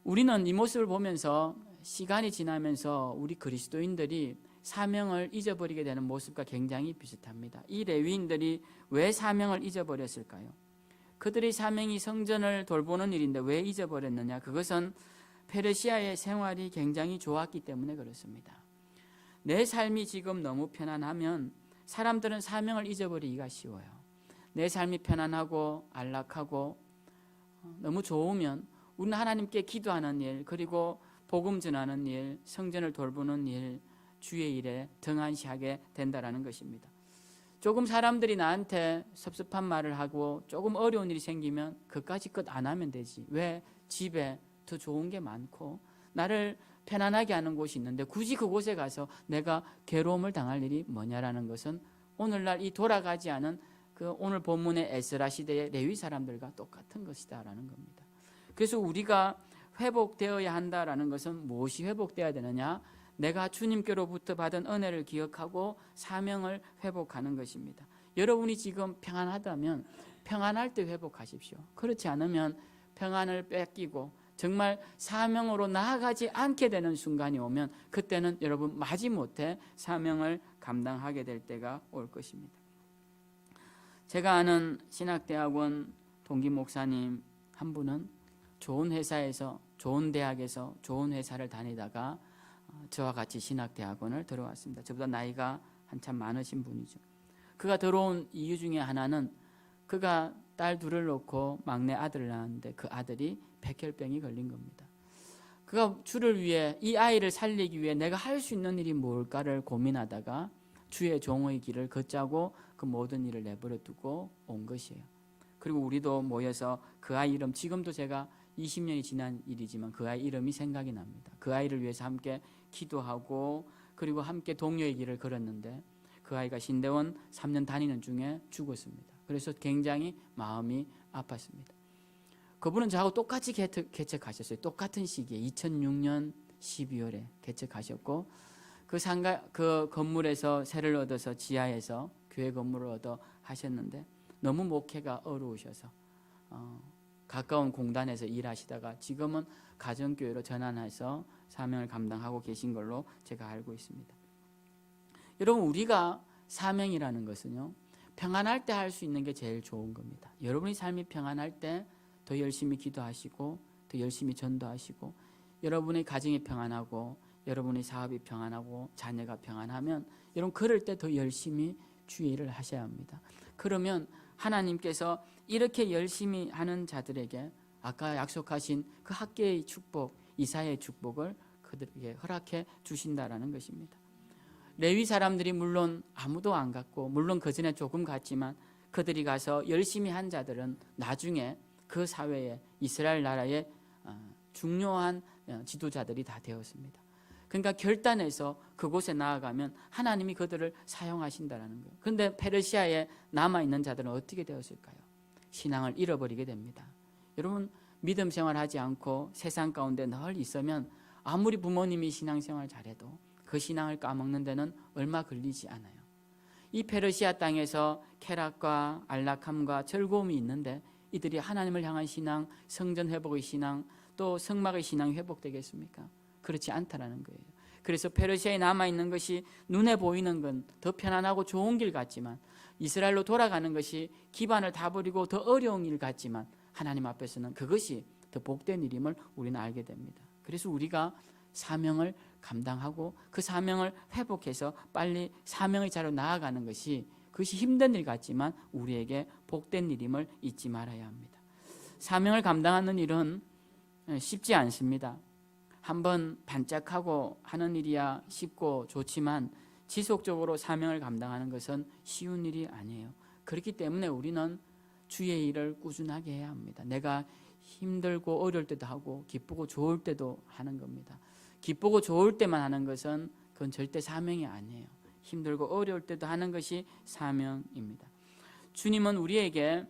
Speaker 1: 우리는 이 모습을 보면서 시간이 지나면서 우리 그리스도인들이 사명을 잊어버리게 되는 모습과 굉장히 비슷합니다. 이 레위인들이 왜 사명을 잊어버렸을까요? 그들의 사명이 성전을 돌보는 일인데 왜 잊어버렸느냐? 그것은 페르시아의 생활이 굉장히 좋았기 때문에 그렇습니다. 내 삶이 지금 너무 편안하면 사람들은 사명을 잊어버리기가 쉬워요. 내 삶이 편안하고 안락하고 너무 좋으면 우리는 하나님께 기도하는 일, 그리고 복음 전하는 일, 성전을 돌보는 일, 주의 일에 등한시하게 된다라는 것입니다. 조금 사람들이 나한테 섭섭한 말을 하고 조금 어려운 일이 생기면 그까짓 것 안 하면 되지. 왜? 집에 더 좋은 게 많고 나를 편안하게 하는 곳이 있는데 굳이 그곳에 가서 내가 괴로움을 당할 일이 뭐냐라는 것은 오늘날 이 돌아가지 않은 그 오늘 본문의 에스라 시대의 레위 사람들과 똑같은 것이다라는 겁니다. 그래서 우리가 회복되어야 한다라는 것은 무엇이 회복되어야 되느냐? 내가 주님께로부터 받은 은혜를 기억하고 사명을 회복하는 것입니다. 여러분이 지금 평안하다면 평안할 때 회복하십시오. 그렇지 않으면 평안을 뺏기고 정말 사명으로 나아가지 않게 되는 순간이 오면 그때는 여러분 마지못해 사명을 감당하게 될 때가 올 것입니다. 제가 아는 신학대학원 동기 목사님 한 분은 좋은 회사에서, 좋은 대학에서 좋은 회사를 다니다가 저와 같이 신학대학원을 들어왔습니다. 저보다 나이가 한참 많으신 분이죠. 그가 들어온 이유 중에 하나는 그가 딸 둘을 놓고 막내 아들을 낳았는데 그 아들이 백혈병이 걸린 겁니다. 그가 주를 위해, 이 아이를 살리기 위해 내가 할 수 있는 일이 뭘까를 고민하다가 주의 종의 길을 걷자고 그 모든 일을 내버려 두고 온 것이에요. 그리고 우리도 모여서 그 아이 이름, 지금도 제가 20년이 지난 일이지만 그 아이 이름이 생각이 납니다. 그 아이를 위해서 함께 기도하고 그리고 함께 동료의 길을 걸었는데 그 아이가 신대원 3년 다니는 중에 죽었습니다. 그래서 굉장히 마음이 아팠습니다. 그분은 저하고 똑같이 개척하셨어요. 똑같은 시기에 2006년 12월에 개척하셨고 그 건물에서 세를 얻어서 지하에서 교회 건물을 얻어 하셨는데 너무 목회가 어려우셔서 가까운 공단에서 일하시다가 지금은 가정교회로 전환해서 사명을 감당하고 계신 걸로 제가 알고 있습니다. 여러분, 우리가 사명이라는 것은요, 평안할 때 할 수 있는 게 제일 좋은 겁니다. 여러분의 삶이 평안할 때 더 열심히 기도하시고 더 열심히 전도하시고 여러분의 가정이 평안하고 여러분의 사업이 평안하고 자녀가 평안하면 여러분 그럴 때 더 열심히 주의 일을 하셔야 합니다. 그러면 하나님께서 이렇게 열심히 하는 자들에게 아까 약속하신 그 학계의 축복, 이사야의 축복을 그들에게 허락해 주신다라는 것입니다. 레위 사람들이 물론 아무도 안 갔고 물론 그 전에 조금 갔지만 그들이 가서 열심히 한 자들은 나중에 그 사회에 이스라엘 나라의 중요한 지도자들이 다 되었습니다. 그러니까 결단해서 그곳에 나아가면 하나님이 그들을 사용하신다는 거예요. 그런데 페르시아에 남아있는 자들은 어떻게 되었을까요? 신앙을 잃어버리게 됩니다. 여러분, 믿음 생활하지 않고 세상 가운데 늘 있으면 아무리 부모님이 신앙생활 잘해도 그 신앙을 까먹는 데는 얼마 걸리지 않아요. 이 페르시아 땅에서 쾌락과 안락함과 즐거움이 있는데 이들이 하나님을 향한 신앙, 성전 회복의 신앙, 또 성막의 신앙이 회복되겠습니까? 그렇지 않다라는 거예요. 그래서 페르시아에 남아있는 것이 눈에 보이는 건 더 편안하고 좋은 길 같지만 이스라엘로 돌아가는 것이 기반을 다 버리고 더 어려운 일 같지만 하나님 앞에서는 그것이 더 복된 일임을 우리는 알게 됩니다. 그래서 우리가 사명을 감당하고 그 사명을 회복해서 빨리 사명의 자리로 나아가는 것이 그것이 힘든 일 같지만 우리에게 복된 일임을 잊지 말아야 합니다. 사명을 감당하는 일은 쉽지 않습니다. 한번 반짝하고 하는 일이야 쉽고 좋지만 지속적으로 사명을 감당하는 것은 쉬운 일이 아니에요. 그렇기 때문에 우리는 주의 일을 꾸준하게 해야 합니다. 내가 힘들고 어려울 때도 하고 기쁘고 좋을 때도 하는 겁니다. 기쁘고 좋을 때만 하는 것은 그건 절대 사명이 아니에요. 힘들고 어려울 때도 하는 것이 사명입니다. 주님은 우리에게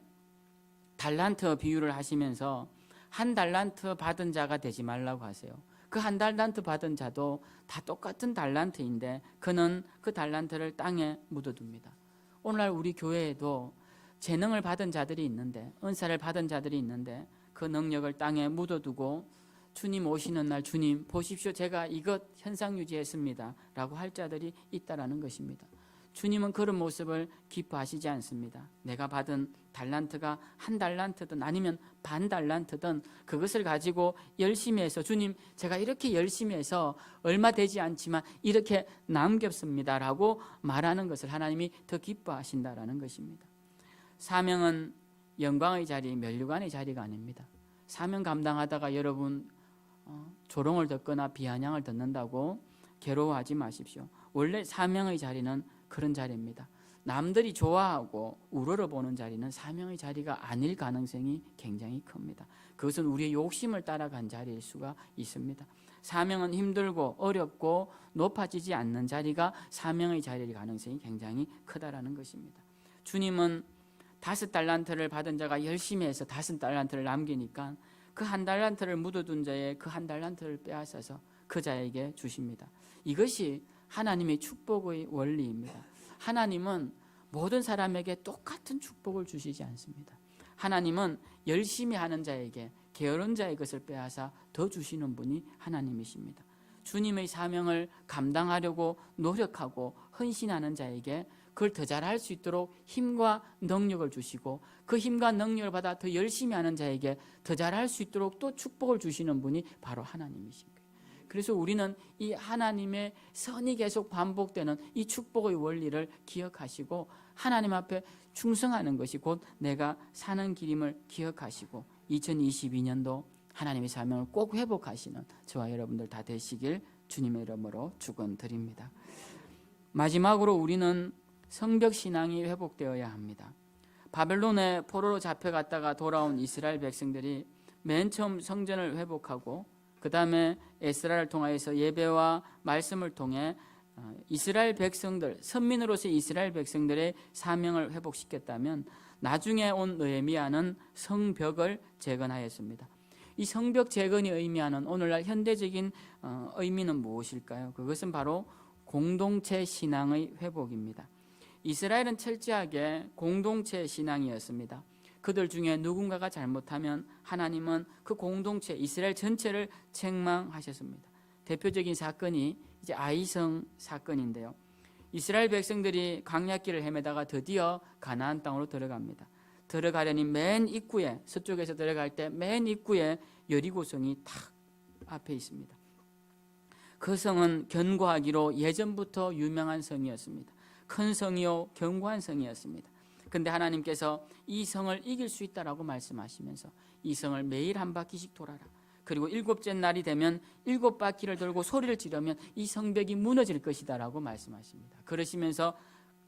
Speaker 1: 달란트 비유를 하시면서 한 달란트 받은 자가 되지 말라고 하세요. 그 한 달란트 받은 자도 다 똑같은 달란트인데 그는 그 달란트를 땅에 묻어둡니다. 오늘날 우리 교회에도 재능을 받은 자들이 있는데 은사를 받은 자들이 있는데 그 능력을 땅에 묻어두고 주님 오시는 날 주님 보십시오 제가 이것 현상 유지했습니다 라고 할 자들이 있다라는 것입니다. 주님은 그런 모습을 기뻐하시지 않습니다. 내가 받은 달란트가 한 달란트든 아니면 반 달란트든 그것을 가지고 열심히 해서 주님 제가 이렇게 열심히 해서 얼마 되지 않지만 이렇게 남겼습니다 라고 말하는 것을 하나님이 더 기뻐하신다라는 것입니다. 사명은 영광의 자리, 면류관의 자리가 아닙니다. 사명 감당하다가 여러분 조롱을 듣거나 비아냥을 듣는다고 괴로워하지 마십시오. 원래 사명의 자리는 그런 자리입니다. 남들이 좋아하고 우러러보는 자리는 사명의 자리가 아닐 가능성이 굉장히 큽니다. 그것은 우리의 욕심을 따라간 자리일 수가 있습니다. 사명은 힘들고 어렵고 높아지지 않는 자리가 사명의 자리일 가능성이 굉장히 크다라는 것입니다. 주님은 5달란트를 받은 자가 열심히 해서 5달란트를 남기니까 그 한 달란트를 묻어둔 자의 그 한 달란트를 빼앗아서 그 자에게 주십니다. 이것이 하나님의 축복의 원리입니다. 하나님은 모든 사람에게 똑같은 축복을 주시지 않습니다. 하나님은 열심히 하는 자에게 게으른 자의 것을 빼앗아 더 주시는 분이 하나님이십니다. 주님의 사명을 감당하려고 노력하고 헌신하는 자에게 그걸 더 잘할 수 있도록 힘과 능력을 주시고 그 힘과 능력을 받아 더 열심히 하는 자에게 더 잘할 수 있도록 또 축복을 주시는 분이 바로 하나님이신 거예요. 그래서 우리는 이 하나님의 선이 계속 반복되는 이 축복의 원리를 기억하시고 하나님 앞에 충성하는 것이 곧 내가 사는 길임을 기억하시고 2022년도 하나님의 사명을 꼭 회복하시는 저와 여러분들 다 되시길 주님의 이름으로 축원드립니다. 마지막으로 우리는 성벽신앙이 회복되어야 합니다. 바벨론의 포로로 잡혀갔다가 돌아온 이스라엘 백성들이 맨 처음 성전을 회복하고 그 다음에 에스라를 통하여서 예배와 말씀을 통해 이스라엘 백성들, 선민으로서의 이스라엘 백성들의 사명을 회복시켰다면 나중에 온 느헤미야는 성벽을 재건하였습니다. 이 성벽 재건이 의미하는 오늘날 현대적인 의미는 무엇일까요? 그것은 바로 공동체 신앙의 회복입니다. 이스라엘은 철저하게 공동체 신앙이었습니다. 그들 중에 누군가가 잘못하면 하나님은 그 공동체 이스라엘 전체를 책망하셨습니다. 대표적인 사건이 이제 아이성 사건인데요. 이스라엘 백성들이 광야길을 헤매다가 드디어 가나안 땅으로 들어갑니다. 들어가려니 맨 입구에 서쪽에서 들어갈 때 맨 입구에 여리고성이 탁 앞에 있습니다. 그 성은 견고하기로 예전부터 유명한 성이었습니다. 큰 성이요 견고한 성이었습니다. 그런데 하나님께서 이 성을 이길 수 있다라고 말씀하시면서 이 성을 매일 한 바퀴씩 돌아라. 그리고 7째 날이 되면 7바퀴를 돌고 소리를 지르면 이 성벽이 무너질 것이다 라고 말씀하십니다. 그러시면서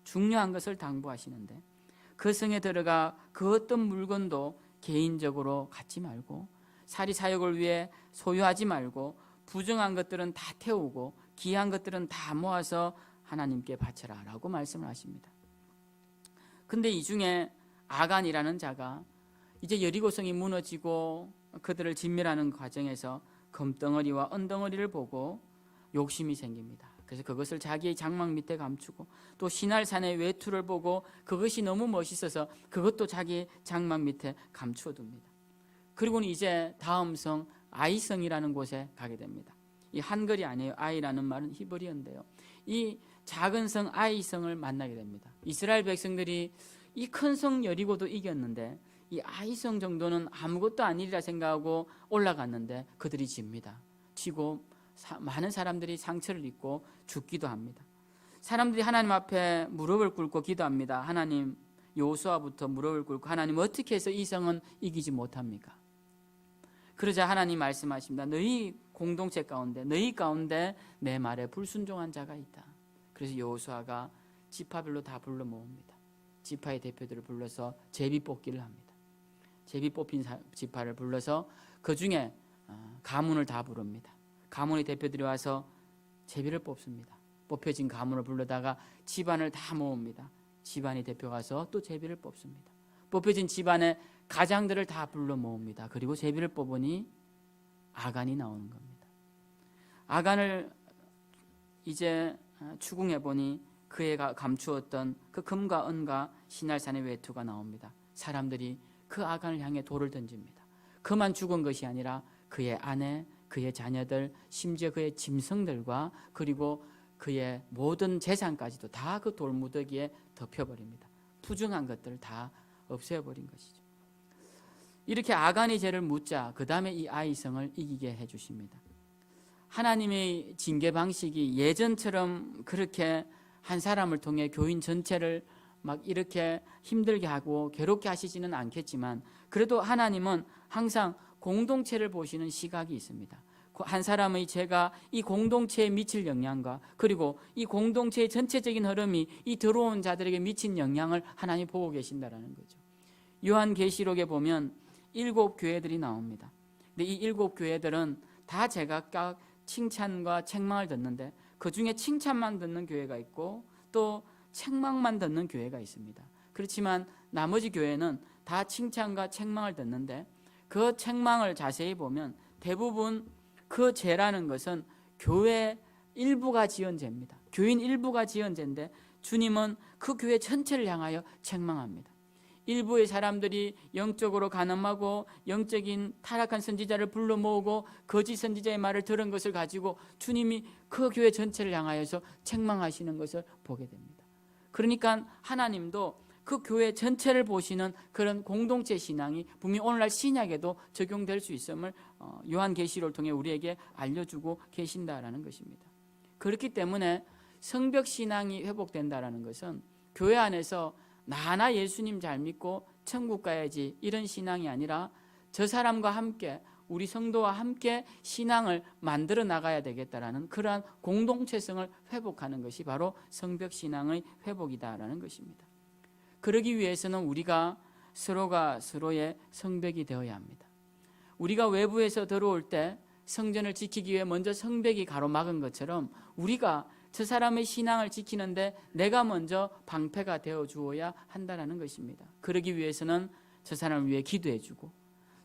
Speaker 1: 중요한 것을 당부하시는데, 그 성에 들어가 그 어떤 물건도 개인적으로 갖지 말고, 사리사욕을 위해 소유하지 말고, 부정한 것들은 다 태우고 귀한 것들은 다 모아서 하나님께 바쳐라 라고 말씀을 하십니다. 근데 이 중에 아간이라는 자가 이제 여리고성이 무너지고 그들을 진멸하는 과정에서 금덩어리와 은덩어리를 보고 욕심이 생깁니다. 그래서 그것을 자기의 장막 밑에 감추고, 또 시날산의 외투를 보고 그것이 너무 멋있어서 그것도 자기 장막 밑에 감추어둡니다. 그리고는 이제 다음 성 아이성이라는 곳에 가게 됩니다. 이 한글이 아니에요. 아이라는 말은 히브리어인데요. 이 작은 성 아이성을 만나게 됩니다. 이스라엘 백성들이 이 큰 성 여리고도 이겼는데 이 아이성 정도는 아무것도 아니리라 생각하고 올라갔는데 그들이 집니다. 지고 많은 사람들이 상처를 입고 죽기도 합니다. 사람들이 하나님 앞에 무릎을 꿇고 기도합니다. 하나님, 여호수아부터 무릎을 꿇고, 하나님 어떻게 해서 이 성은 이기지 못합니까? 그러자 하나님 말씀하십니다. 너희 공동체 가운데, 너희 가운데 내 말에 불순종한 자가 있다. 그래서 여호수아가 지파별로 다 불러 모읍니다. 지파의 대표들을 불러서 제비 뽑기를 합니다. 제비 뽑힌 지파를 불러서 그 중에 가문을 다 부릅니다. 가문의 대표들이 와서 제비를 뽑습니다. 뽑혀진 가문을 불러다가 집안을 다 모읍니다. 집안의 대표가 와서 또 제비를 뽑습니다. 뽑혀진 집안의 가장들을 다 불러 모읍니다. 그리고 제비를 뽑으니 아간이 나오는 겁니다. 아간을 이제 추궁해 보니 그의 감추었던 그 금과 은과 시날산의 외투가 나옵니다. 사람들이 그 아간을 향해 돌을 던집니다. 그만 죽은 것이 아니라 그의 아내, 그의 자녀들, 심지어 그의 짐승들과 그리고 그의 모든 재산까지도 다 그 돌무더기에 덮여버립니다. 부정한 것들을 다 없애버린 것이죠. 이렇게 아간의 죄를 묻자 그 다음에 이 아이성을 이기게 해주십니다. 하나님의 징계 방식이 예전처럼 그렇게 한 사람을 통해 교인 전체를 막 이렇게 힘들게 하고 괴롭게 하시지는 않겠지만, 그래도 하나님은 항상 공동체를 보시는 시각이 있습니다. 한 사람의 죄가 이 공동체에 미칠 영향과 그리고 이 공동체의 전체적인 흐름이 이 들어온 자들에게 미친 영향을 하나님 보고 계신다라는 거죠. 요한계시록에 보면 7 교회들이 나옵니다. 근데 이 7 교회들은 다 제각각 칭찬과 책망을 듣는데 그 중에 칭찬만 듣는 교회가 있고 또 책망만 듣는 교회가 있습니다. 그렇지만 나머지 교회는 다 칭찬과 책망을 듣는데 그 책망을 자세히 보면 대부분 그 죄라는 것은 교회 일부가 지은 죄입니다. 교인 일부가 지은 죄인데 주님은 그 교회 전체를 향하여 책망합니다. 일부의 사람들이 영적으로 가늠하고 영적인 타락한 선지자를 불러 모으고 거짓 선지자의 말을 들은 것을 가지고 주님이 그 교회 전체를 향하여서 책망하시는 것을 보게 됩니다. 그러니까 하나님도 그 교회 전체를 보시는 그런 공동체 신앙이 분명히 오늘날 신약에도 적용될 수 있음을 요한계시록을 통해 우리에게 알려주고 계신다라는 것입니다. 그렇기 때문에 성벽 신앙이 회복된다라는 것은 교회 안에서 나 예수님 잘 믿고 천국 가야지 이런 신앙이 아니라 저 사람과 함께 우리 성도와 함께 신앙을 만들어 나가야 되겠다라는 그러한 공동체성을 회복하는 것이 바로 성벽 신앙의 회복이다라는 것입니다. 그러기 위해서는 우리가 서로가 서로의 성벽이 되어야 합니다. 우리가 외부에서 들어올 때 성전을 지키기 위해 먼저 성벽이 가로막은 것처럼 우리가 저 사람의 신앙을 지키는데 내가 먼저 방패가 되어 주어야 한다는 것입니다. 그러기 위해서는 저 사람을 위해 기도해주고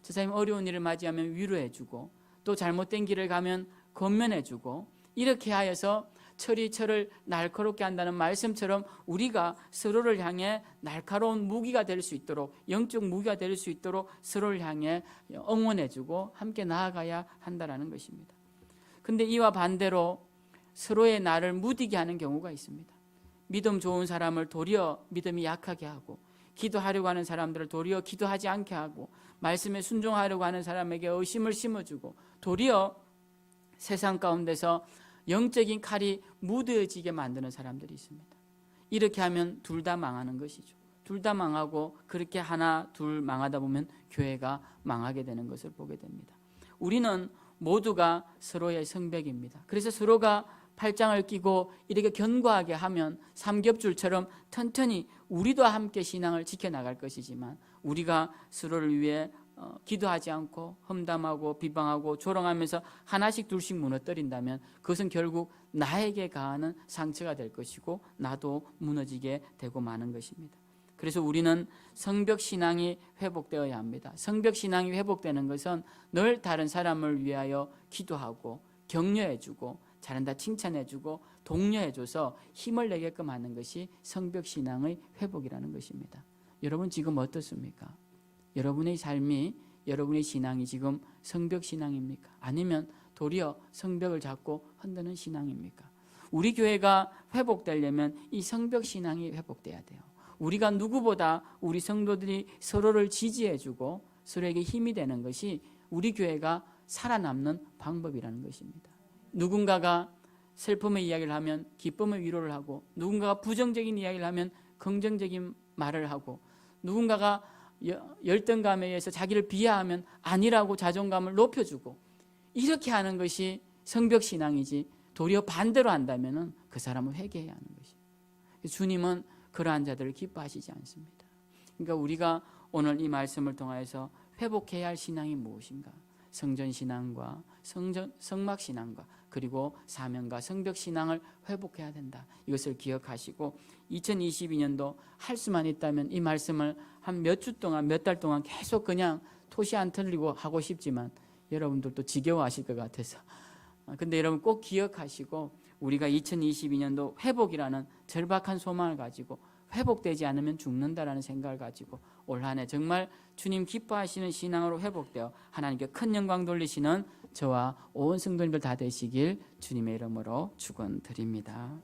Speaker 1: 저 사람이 어려운 일을 맞이하면 위로해주고 또 잘못된 길을 가면 권면해주고 이렇게 하여서 철이 철을 날카롭게 한다는 말씀처럼 우리가 서로를 향해 날카로운 무기가 될 수 있도록 영적 무기가 될 수 있도록 서로를 향해 응원해주고 함께 나아가야 한다는 것입니다. 그런데 이와 반대로 서로의 나를 무디게 하는 경우가 있습니다. 믿음 좋은 사람을 도리어 믿음이 약하게 하고 기도하려고 하는 사람들을 도리어 기도하지 않게 하고 말씀에 순종하려고 하는 사람에게 의심을 심어주고 도리어 세상 가운데서 영적인 칼이 무뎌지게 만드는 사람들이 있습니다. 이렇게 하면 둘 다 망하는 것이죠. 둘 다 망하고 그렇게 하나 둘 망하다 보면 교회가 망하게 되는 것을 보게 됩니다. 우리는 모두가 서로의 성벽입니다. 그래서 서로가 팔짱을 끼고 이렇게 견고하게 하면 삼겹줄처럼 튼튼히 우리도 함께 신앙을 지켜나갈 것이지만, 우리가 서로를 위해 기도하지 않고 험담하고 비방하고 조롱하면서 하나씩 둘씩 무너뜨린다면 그것은 결국 나에게 가하는 상처가 될 것이고 나도 무너지게 되고 마는 것입니다. 그래서 우리는 성벽신앙이 회복되어야 합니다. 성벽신앙이 회복되는 것은 늘 다른 사람을 위하여 기도하고 격려해주고 잘한다 칭찬해주고 독려해줘서 힘을 내게끔 하는 것이 성벽신앙의 회복이라는 것입니다. 여러분 지금 어떻습니까? 여러분의 삶이, 여러분의 신앙이 지금 성벽신앙입니까? 아니면 도리어 성벽을 잡고 흔드는 신앙입니까? 우리 교회가 회복되려면 이 성벽신앙이 회복돼야 돼요. 우리가 누구보다 우리 성도들이 서로를 지지해주고 서로에게 힘이 되는 것이 우리 교회가 살아남는 방법이라는 것입니다. 누군가가 슬픔의 이야기를 하면 기쁨의 위로를 하고, 누군가가 부정적인 이야기를 하면 긍정적인 말을 하고, 누군가가 열등감에 의해서 자기를 비하하면 아니라고 자존감을 높여주고, 이렇게 하는 것이 성벽신앙이지, 도리어 반대로 한다면 그 사람은 회개해야 하는 것입니다. 주님은 그러한 자들을 기뻐하시지 않습니다. 그러니까 우리가 오늘 이 말씀을 통해서 회복해야 할 신앙이 무엇인가? 성전신앙과 성막신앙과 그리고 사명과 성벽신앙을 회복해야 된다. 이것을 기억하시고 2022년도 할 수만 있다면 이 말씀을 한 몇 주 동안 몇 달 동안 계속 그냥 토시 안 틀리고 하고 싶지만 여러분들도 지겨워하실 것 같아서, 근데 여러분 꼭 기억하시고 우리가 2022년도 회복이라는 절박한 소망을 가지고 회복되지 않으면 죽는다라는 생각을 가지고 올 한 해 정말 주님 기뻐하시는 신앙으로 회복되어 하나님께 큰 영광 돌리시는 저와 온 성도님들 다 되시길 주님의 이름으로 축원드립니다.